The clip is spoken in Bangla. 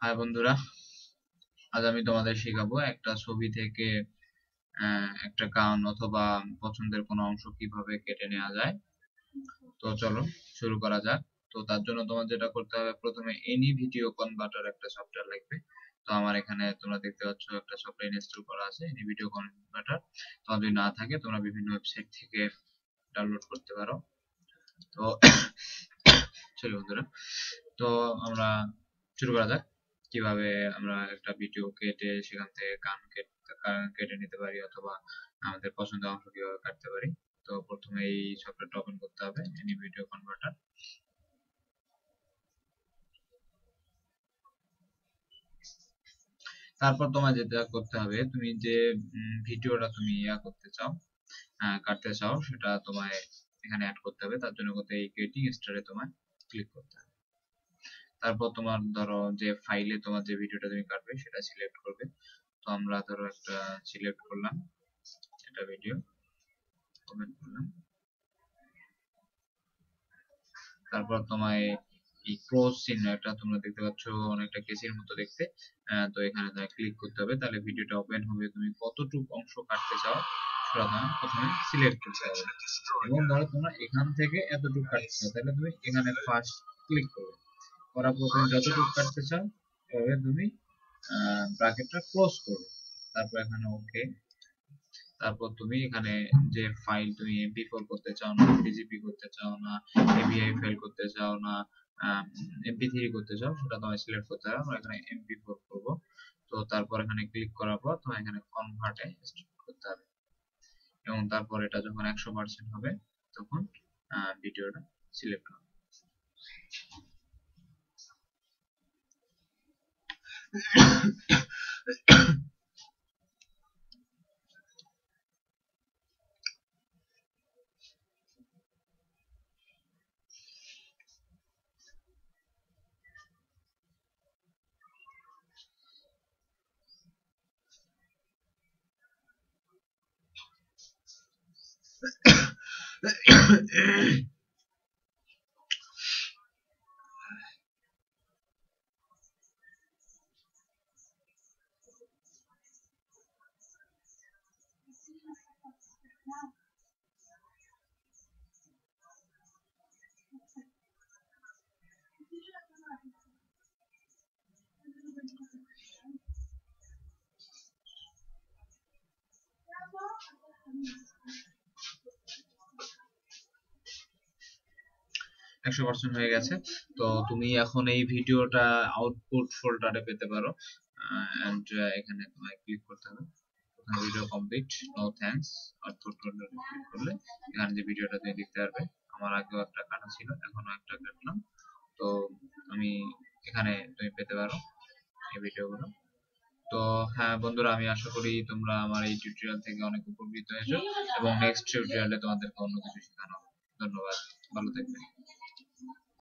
হাই বন্ধুরা, আজ আমি তোমাদের শেখাবো একটা ছবি থেকে একটা গান অথবা পছন্দের কোনো অংশ কিভাবে কেটে নেওয়া যায়। তো চলো শুরু করা যাক। তো তার জন্য তোমার যেটা করতে হবে, প্রথমে এনি ভিডিও কনভার্টার একটা সফটওয়্যার লাগবে। তো আমার এখানে তোমরা দেখতে পাচ্ছ একটা সফটওয়্যার ইনস্টল করা আছে, এনি ভিডিও কনভার্টার। তোমার যদি না থাকে তোমরা বিভিন্ন ওয়েবসাইট থেকে ডাউনলোড করতে পারো। তো চলো বন্ধুরা, তো আমরা শুরু করা যাক কিভাবে আমরা একটা ভিডিও কেটে সেখান থেকে গান কেটে নিতে পারি অথবা আমাদের পছন্দের অংশ কিভাবে কাটতে পারি। তো প্রথমে এই সফটওয়্যারটা ওপেন করতে হবে, এনি ভিডিও কনভার্টার। তারপর তোমার যেটা করতে হবে, তুমি যে ভিডিওটা তুমি করতে চাও, কাটতে চাও, সেটা তোমায় এখানে অ্যাড করতে হবে। তার জন্য এই ক্রিয়েটিং স্টারে তোমায় ক্লিক করতে হবে। তারপর তোমার ধরো যে ফাইলে তোমার যে ভিডিওটা তুমি কাটবে সেটা সিলেক্ট করবে। তো আমরা ধরো একটা সিলেক্ট করলাম, এটা ভিডিও ওপেন করলাম। তারপর তোমায় এই ক্রস চিহ্ন, এটা তোমরা দেখতে পাচ্ছ অনেকটা কেসির মতো দেখতে। তো এখানে তোমায় ক্লিক করতে হবে, তাহলে ভিডিওটা ওপেন হবে। তুমি কতটুকু অংশ কাটতে চাও সেটা তোমায় প্রথমে সিলেক্ট করতে হবে। এবং ধরো তোমরা এখান থেকে এতটুকু কাটতে চাও, তাহলে তুমি এখানে ফার্স্ট ক্লিক করবে। করার পর তুমি যতটুকু কাটতে চাও এভাবে তুমি ব্র্যাকেটটা ক্লোজ করবে। তারপর এখানে ওকে। তারপর তুমি এখানে যে ফাইল তুমি MP4 করতে চাও না, PGP করতে চাও না, AVI ফাইল করতে চাও না, MP3 করতে চাও, সেটা তোমায় সিলেক্ট করতে হবে। আমরা এখানে MP4 করব। তো তারপর এখানে ক্লিক করার পর তোমায় এখানে কনভার্টে করতে হবে। এবং তারপর এটা যখন 100% হবে তখন ভিডিওটা সিলেক্ট হবে। একশো পার্সেন্ট হয়ে গেছে। তো তুমি এখন এই ভিডিওটা আউটপুট ফোল্ডারে পেতে পারো। এন্ড এখানে তোমায় ক্লিক করতে হবে, video complete, no thanks. Output ফোল্ডারে ক্লিক করলে এখানে যে ভিডিওটা তুমি দেখতে পারবে। আমার আগেও একটা কাটা ছিল, এখনো একটা কাটলাম। তো আমি এখানে তুমি পেতে পারো এই ভিডিওগুলো। তো হ্যাঁ বন্ধুরা, আমি আশা করি তোমরা আমার এই টিউটোরিয়াল থেকে অনেক উপকৃত হয়েছো এবং নেক্সট টিউটোরিয়ালে তোমাদেরকে অন্য কিছু শেখানো হবে। ধন্যবাদ, ভালো থাকবে।